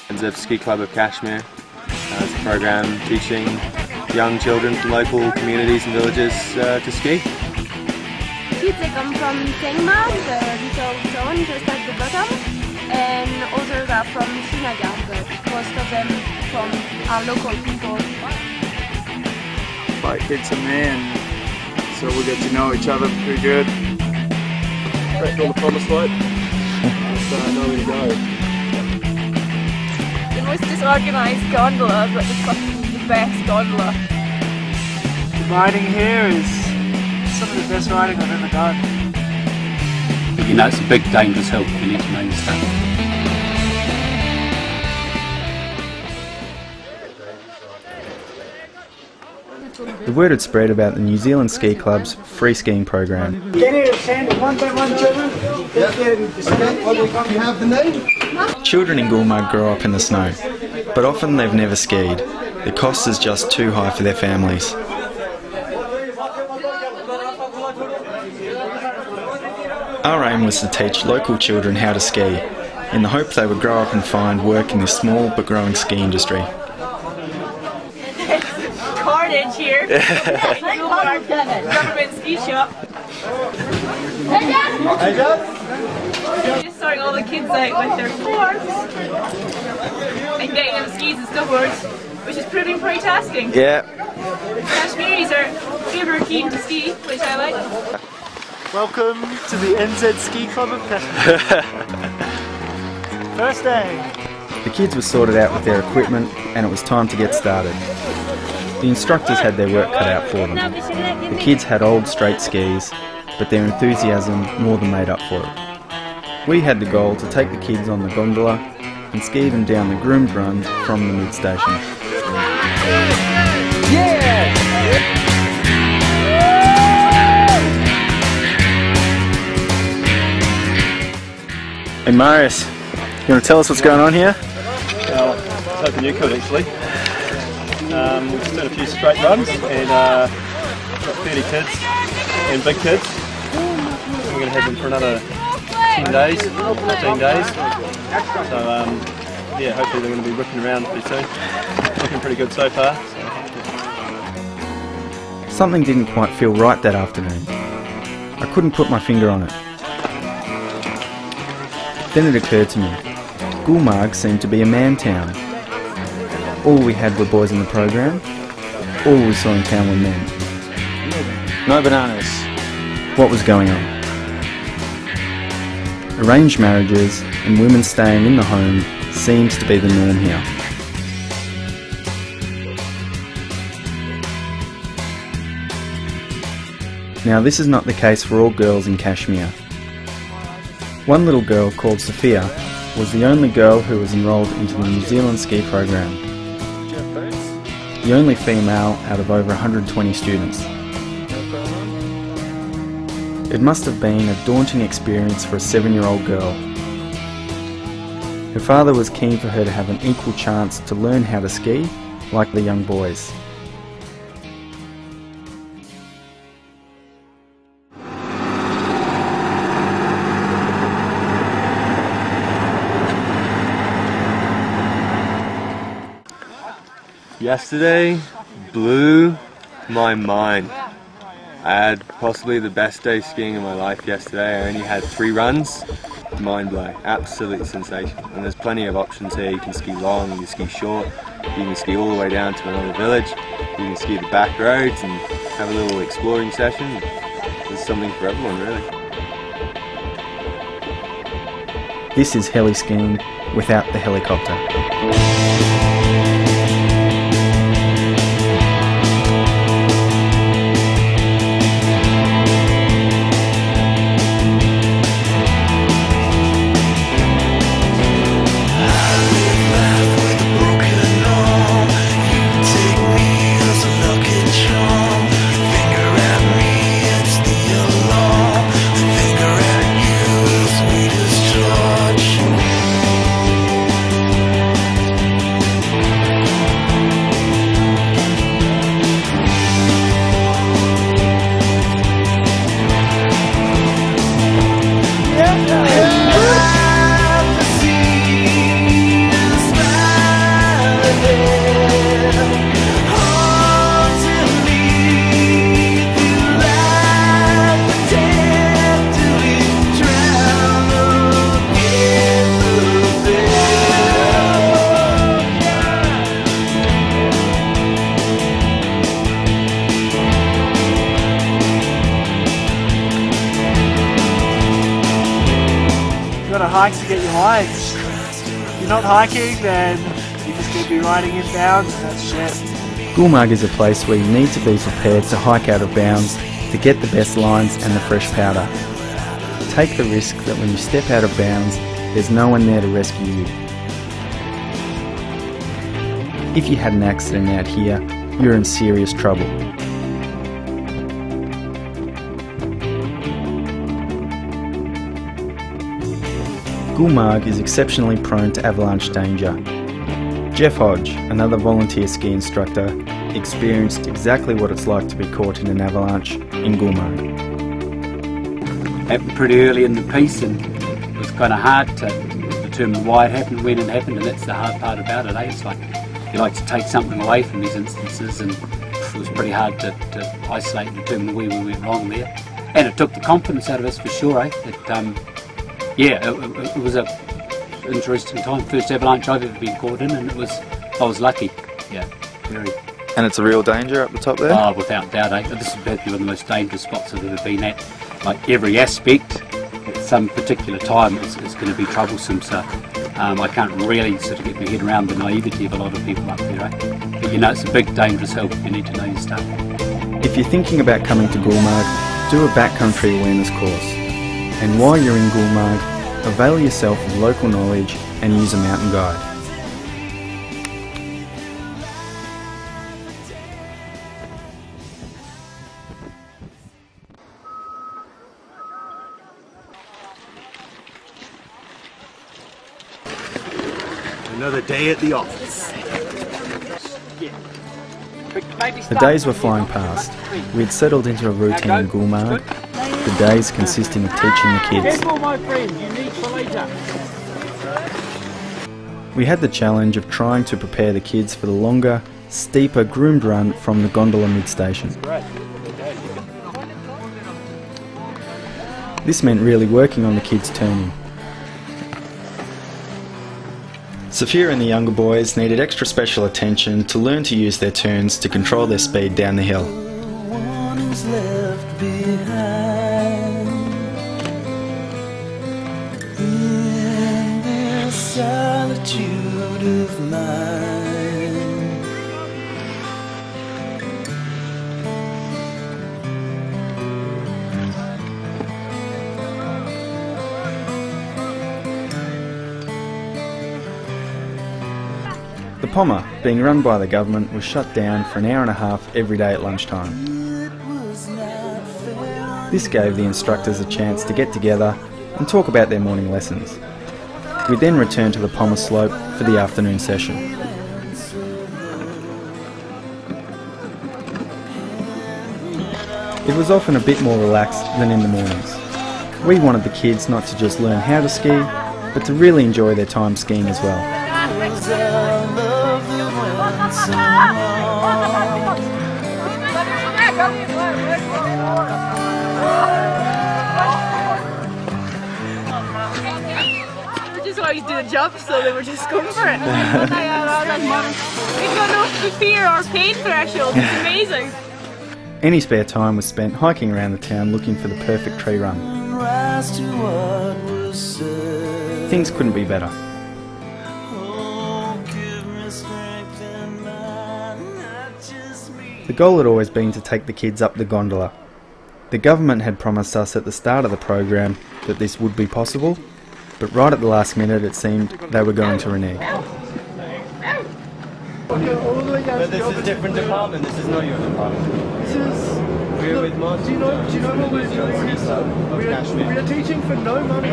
Of Ski Club of Kashmir. It's a program teaching young children from local communities and villages to ski. Kids they come from Jammu, the little town just at the bottom, and others are from Srinagar, but most of them from our local people. Like it's a man, so we get to know each other pretty good. Cracked all the promise light, so I know where to go. The most disorganised gondola, but it's fucking the best gondola. The riding here is some of the best riding I've ever done. You know, it's a big dangerous hill, you need to understand. The word had spread about the New Zealand Ski Club's free skiing program. Children in Gulmarg grow up in the snow, but often they've never skied. The cost is just too high for their families. Our aim was to teach local children how to ski, in the hope they would grow up and find work in this small but growing ski industry. Carnage here. Government ski shop. Just sorting all the kids out with their forks and getting them skis and snowboards, which is proving pretty tasking. Yeah. Kashmiris are super keen to ski, which I like. Welcome to the NZ Ski Club of Kashmir. First day. The kids were sorted out with their equipment and it was time to get started. The instructors had their work cut out for them. The kids had old straight skis, but their enthusiasm more than made up for it. We had the goal to take the kids on the gondola and ski them down the groomed run from the mid-station. Yeah! Hey Marius, you want to tell us what's going on here? Well, I was hoping you could actually. We've just done a few straight runs and got 30 kids and big kids. We're going to have them for another 10 days, 15 days. So yeah, hopefully they're going to be ripping around pretty soon. Looking pretty good so far. Something didn't quite feel right that afternoon. I couldn't put my finger on it. Then it occurred to me, Gulmarg seemed to be a man town. All we had were boys in the program. All we saw in town were men. No bananas. What was going on? Arranged marriages and women staying in the home seems to be the norm here. Now this is not the case for all girls in Kashmir. One little girl called Sophia was the only girl who was enrolled into the New Zealand ski program. The only female out of over 120 students. It must have been a daunting experience for a 7-year-old girl. Her father was keen for her to have an equal chance to learn how to ski like the young boys. Yesterday blew my mind. I had possibly the best day skiing in my life yesterday. I only had 3 runs. Mind blowing, absolutely sensational. And there's plenty of options here. You can ski long, you can ski short, you can ski all the way down to another village, you can ski the back roads and have a little exploring session. There's something for everyone really. This is heli skiing without the helicopter. hikes to get your lines. If you're not hiking, then you just need to be riding inbounds, and that's shit. Gulmarg is a place where you need to be prepared to hike out of bounds to get the best lines and the fresh powder. Take the risk that when you step out of bounds, there's no one there to rescue you. If you had an accident out here, you're in serious trouble. Gulmarg is exceptionally prone to avalanche danger. Jeff Hodge, another volunteer ski instructor, experienced exactly what it's like to be caught in an avalanche in Gulmarg. Happened pretty early in the piece, and it was kind of hard to determine why it happened, when it happened, and that's the hard part about it. It's like you like to take something away from these instances, and it was pretty hard to isolate and determine where we went wrong there. And it took the confidence out of us for sure. It was a interesting time. First avalanche I've ever been caught in, and I was lucky. Yeah, very. And it's a real danger up the top there? Oh, without doubt. This is one of the most dangerous spots I've ever been at. Like every aspect, at some particular time, it's going to be troublesome. So I can't really sort of get my head around the naivety of a lot of people up there. But you know, it's a big, dangerous hill. You need to know your stuff. If you're thinking about coming to Gulmarg, do a backcountry awareness course. And while you're in Gulmarg, avail yourself of local knowledge and use a mountain guide. Another day at the office. The days were flying past. We had settled into a routine in Gulmarg, the days consisting of teaching the kids. We had the challenge of trying to prepare the kids for the longer, steeper groomed run from the gondola mid-station. This meant really working on the kids' turning. Sophia and the younger boys needed extra special attention to learn to use their turns to control their speed down the hill. The Pommer, being run by the government, was shut down for an hour and a half every day at lunchtime. This gave the instructors a chance to get together and talk about their morning lessons. We then returned to the Pommer slope for the afternoon session. It was often a bit more relaxed than in the mornings. We wanted the kids not to just learn how to ski, but to really enjoy their time skiing as well. Just always do the jump, so they were just going for it. We've got no fear or pain threshold. It's amazing. Any spare time was spent hiking around the town looking for the perfect tree run. Things couldn't be better. The goal had always been to take the kids up the gondola. The government had promised us at the start of the program that this would be possible, but right at the last minute it seemed they were going to renege. But this is a different department, this is not your department. This is... We're with Martin. Do you know what we're doing? We are teaching for no money.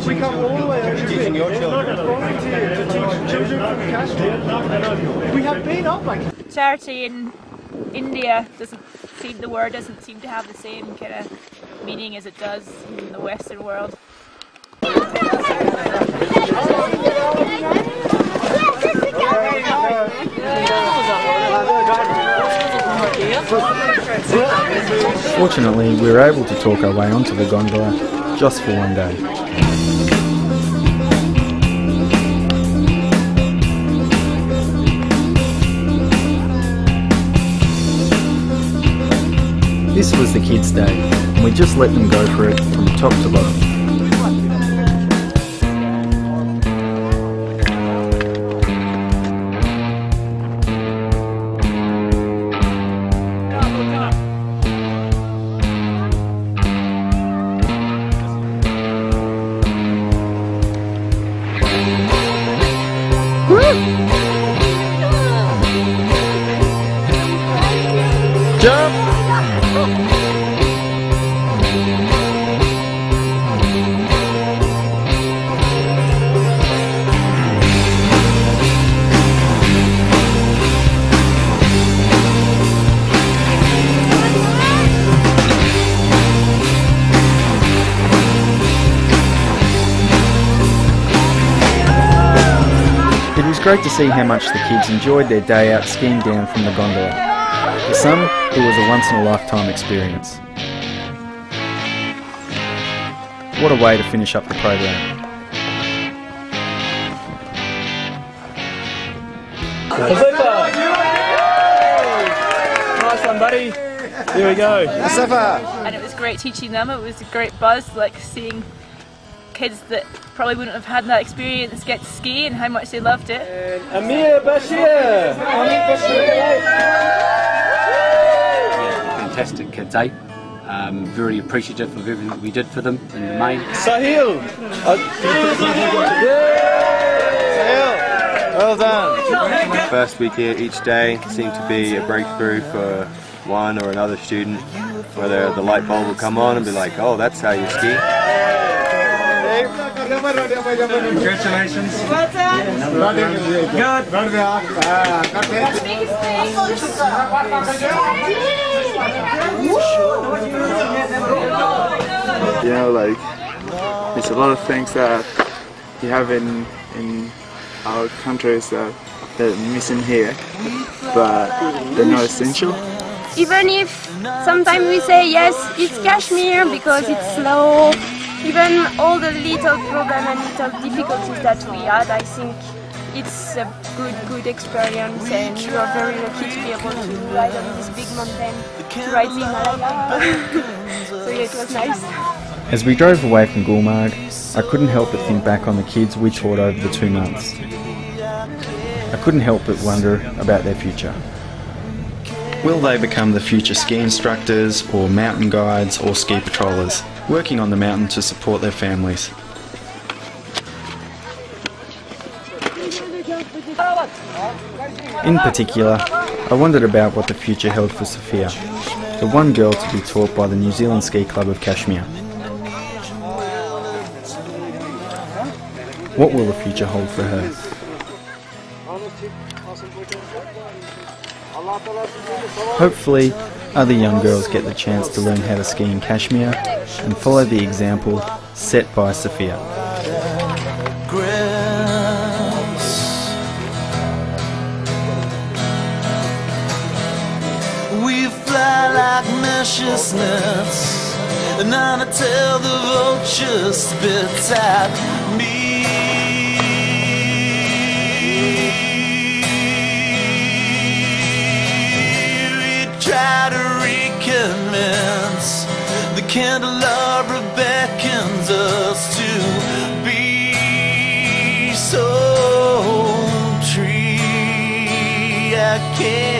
We come all the way over here. Teaching your children. Volunteer to teach children from Kashmir. We have been up like... Charity in India the word doesn't seem to have the same kind of meaning as it does in the Western world. Fortunately, we were able to talk our way onto the gondola just for one day. This was the kids' day, and we just let them go for it from top to bottom. It was great to see how much the kids enjoyed their day out skiing down from the gondola. For some, it was a once-in-a-lifetime experience. What a way to finish up the program. Nice one, buddy. Here we go. And it was great teaching them. It was a great buzz, like seeing kids that probably wouldn't have had that experience get to ski and how much they loved it. Amir Bashir! Fantastic kids, eh? Very appreciative of everything that we did for them in the main. Sahil! Well done! First week here, each day seemed to be a breakthrough for one or another student, whether the light bulb would come on and be like, oh, that's how you ski. Congratulations. You know, like, there's a lot of things that you have in our countries that are missing here, but they're not essential. Even if sometimes we say yes, it's Kashmir because it's slow, even all the little problems and little difficulties that we had, I think it's a good experience, and you are very lucky to be able to ride on this big mountain, to ride the Himalaya. So yeah, it was nice. As we drove away from Gulmarg, I couldn't help but think back on the kids we taught over the 2 months. I couldn't help but wonder about their future. Will they become the future ski instructors or mountain guides or ski patrollers, working on the mountain to support their families? In particular, I wondered about what the future held for Sophia, the one girl to be taught by the New Zealand Ski Club of Kashmir. What will the future hold for her? Hopefully, other young girls get the chance to learn how to ski in Kashmir and follow the example set by Sophia. We fly like precious nuts, and I tell the vultures spits at me. Try to recommence. The candelabra beckons us to be so tree. I can't